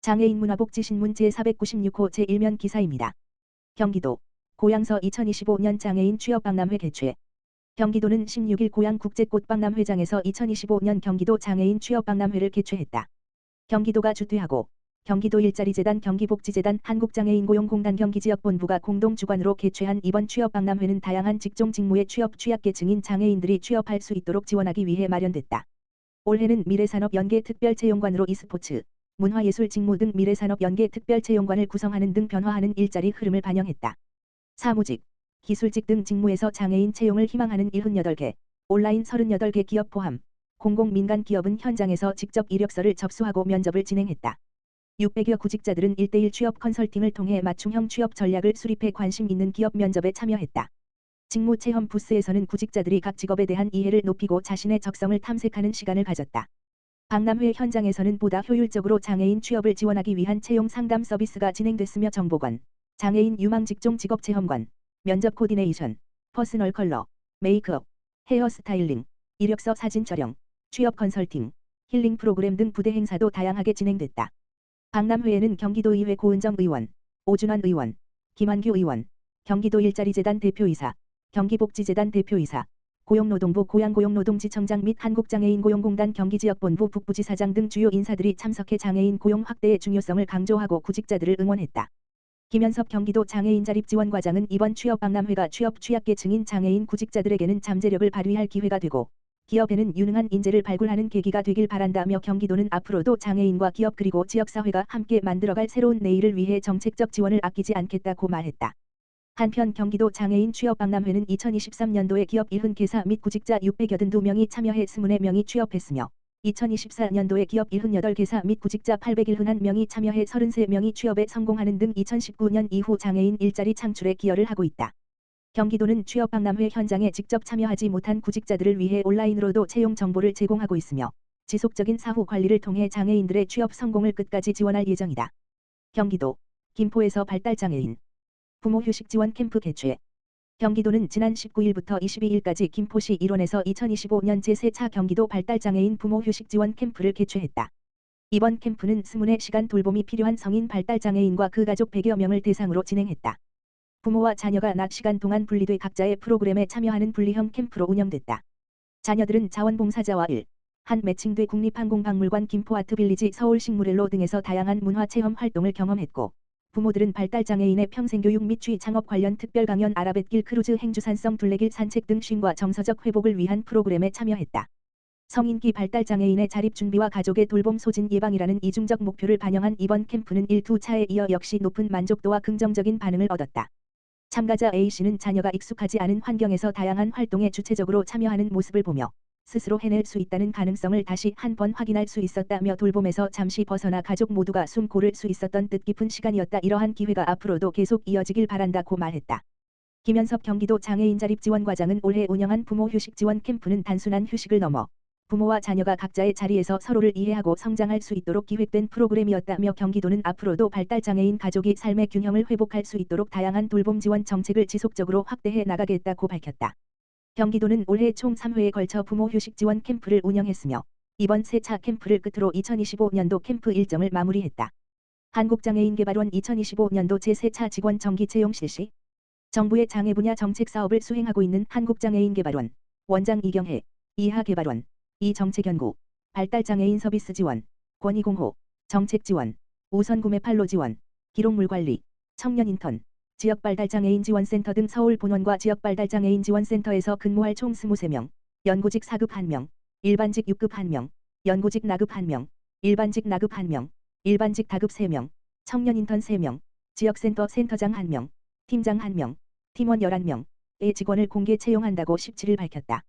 장애인 문화복지신문 제496호 제1면 기사입니다. 경기도 고양서 2025년 장애인 취업박람회 개최. 경기도는 16일 고양 국제꽃박람회장에서 2025년 경기도 장애인 취업박람회를 개최했다. 경기도가 주최하고 경기도 일자리재단 경기복지재단 한국장애인고용공단 경기지역본부가 공동 주관으로 개최한 이번 취업박람회는 다양한 직종 직무의 취약계층인 장애인들이 취업할 수 있도록 지원하기 위해 마련됐다. 올해는 미래산업연계특별채용관으로 e스포츠, 문화예술 직무 등 미래산업연계 특별채용관을 구성하는 등 변화하는 일자리 흐름을 반영했다. 사무직, 기술직 등 직무에서 장애인 채용을 희망하는 78개, 온라인 38개 기업 포함, 공공민간 기업은 현장에서 직접 이력서를 접수하고 면접을 진행했다. 600여 구직자들은 1:1 취업 컨설팅을 통해 맞춤형 취업 전략을 수립해 관심 있는 기업 면접에 참여했다. 직무 체험 부스에서는 구직자들이 각 직업에 대한 이해를 높이고 자신의 적성을 탐색하는 시간을 가졌다. 박람회 현장에서는 보다 효율적으로 장애인 취업을 지원하기 위한 채용 상담 서비스가 진행됐으며 정보관, 장애인 유망 직종 직업 체험관, 면접 코디네이션, 퍼스널 컬러, 메이크업, 헤어 스타일링, 이력서 사진 촬영, 취업 컨설팅, 힐링 프로그램 등 부대 행사도 다양하게 진행됐다. 박람회에는 경기도의회 고은정 의원, 오준환 의원, 김한규 의원, 경기도 일자리재단 대표이사, 경기복지재단 대표이사, 고용노동부 고양고용노동지청장 및 한국장애인고용공단 경기지역본부 북부지사장 등 주요 인사들이 참석해 장애인 고용 확대의 중요성을 강조하고 구직자들을 응원했다. 김현섭 경기도 장애인자립지원과장은 이번 취업박람회가 취약계층인 장애인 구직자들에게는 잠재력을 발휘할 기회가 되고 기업에는 유능한 인재를 발굴하는 계기가 되길 바란다며 경기도는 앞으로도 장애인과 기업 그리고 지역사회가 함께 만들어갈 새로운 내일을 위해 정책적 지원을 아끼지 않겠다고 말했다. 한편 경기도 장애인 취업박람회는 2023년도에 기업 70개사 및 구직자 682명이 참여해 24명이 취업했으며 2024년도에 기업 78개사 및 구직자 801명이 참여해 33명이 취업에 성공하는 등 2019년 이후 장애인 일자리 창출에 기여를 하고 있다. 경기도는 취업박람회 현장에 직접 참여하지 못한 구직자들을 위해 온라인으로도 채용 정보를 제공하고 있으며 지속적인 사후 관리를 통해 장애인들의 취업 성공을 끝까지 지원할 예정이다. 경기도 김포에서 발달장애인 부모 휴식 지원 캠프 개최. 경기도는 지난 19일부터 22일까지 김포시 일원에서 2025년 제3차 경기도 발달장애인 부모 휴식 지원 캠프를 개최했다. 이번 캠프는 20시간 돌봄이 필요한 성인 발달장애인과 그 가족 100여 명을 대상으로 진행했다. 부모와 자녀가 낮 시간 동안 분리돼 각자의 프로그램에 참여하는 분리형 캠프로 운영됐다. 자녀들은 자원봉사자와 한 매칭돼 국립항공박물관 김포아트빌리지 서울식물엘로 등에서 다양한 문화체험 활동을 경험했고 부모들은 발달장애인의 평생교육 및 취창업 관련 특별 강연 아라뱃길 크루즈 행주산성 둘레길 산책 등 쉼과 정서적 회복을 위한 프로그램에 참여했다. 성인기 발달장애인의 자립준비와 가족의 돌봄 소진 예방이라는 이중적 목표를 반영한 이번 캠프는 1~2차에 이어 역시 높은 만족도와 긍정적인 반응을 얻었다. 참가자 A씨는 자녀가 익숙하지 않은 환경에서 다양한 활동에 주체적으로 참여하는 모습을 보며 스스로 해낼 수 있다는 가능성을 다시 한번 확인할 수 있었다며 돌봄에서 잠시 벗어나 가족 모두가 숨 고를 수 있었던 뜻깊은 시간이었다. 이러한 기회가 앞으로도 계속 이어지길 바란다고 말했다. 김현섭 경기도 장애인자립지원과장은 올해 운영한 부모 휴식 지원 캠프는 단순한 휴식을 넘어 부모와 자녀가 각자의 자리에서 서로를 이해하고 성장할 수 있도록 기획된 프로그램이었다며 경기도는 앞으로도 발달장애인 가족이 삶의 균형을 회복할 수 있도록 다양한 돌봄 지원 정책을 지속적으로 확대해 나가겠다고 밝혔다. 경기도는 올해 총 3회에 걸쳐 부모 휴식 지원 캠프를 운영했으며 이번 3차 캠프를 끝으로 2025년도 캠프 일정을 마무리했다. 한국장애인개발원 2025년도 제3차 직원 정기 채용 실시. 정부의 장애 분야 정책 사업을 수행하고 있는 한국장애인개발원 원장 이경혜, 이하개발원, 이정책연구, 발달장애인 서비스 지원, 권익공호, 정책 지원, 우선구매 판로 지원, 기록물관리, 청년인턴, 지역발달장애인 지원센터 등 서울 본원과 지역발달장애인 지원센터에서 근무할 총 23명, 연구직 4급 1명, 일반직 6급 1명, 연구직 나급 1명, 일반직 나급 1명, 일반직 다급 3명, 청년인턴 3명, 지역센터 센터장 1명, 팀장 1명, 팀원 11명의 직원을 공개 채용한다고 17일 밝혔다.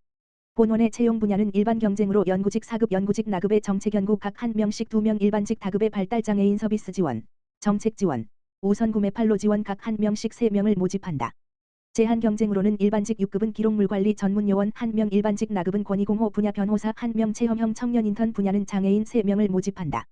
본원의 채용 분야는 일반 경쟁으로 연구직 4급 연구직 나급의 정책연구 각 1명씩 2명 일반직 다급의 발달장애인 서비스 지원, 정책 지원, 우선 구매 판로 지원 각 1명씩 3명을 모집한다. 제한 경쟁으로는 일반직 6급은 기록물관리 전문요원 1명 일반직 나급은 권익공호 분야 변호사 1명 체험형 청년인턴 분야는 장애인 3명을 모집한다.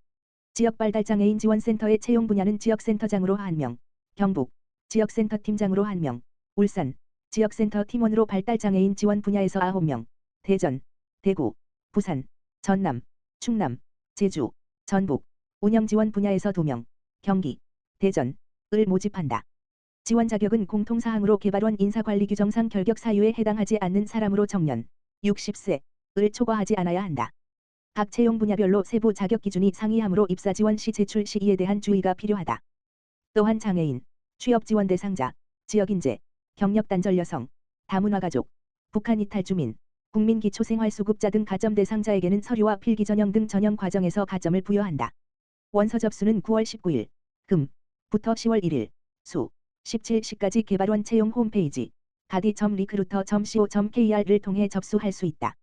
지역발달장애인 지원센터의 채용 분야는 지역센터장으로 1명, 경북, 지역센터 팀장으로 1명, 울산, 지역센터 팀원으로 발달장애인 지원 분야에서 9명, 대전, 대구, 부산, 전남, 충남, 제주, 전북, 운영 지원 분야에서 2명, 경기, 대전을 모집한다. 지원 자격은 공통사항으로 개발원 인사관리 규정상 결격 사유에 해당하지 않는 사람으로 정년 60세를 초과하지 않아야 한다. 각 채용 분야별로 세부 자격 기준이 상이하므로 입사 지원 시 제출 시기에 대한 주의가 필요하다. 또한 장애인, 취업 지원 대상자, 지역인재, 경력 단절 여성, 다문화 가족, 북한 이탈 주민, 국민 기초생활수급자 등 가점 대상자에게는 서류와 필기 전형 등 전형 과정에서 가점을 부여한다. 원서 접수는 9월 19일 금부터 10월 1일 수 17시까지 개발원 채용 홈페이지 gadi.recruiter.co.kr을 통해 접수할 수 있다.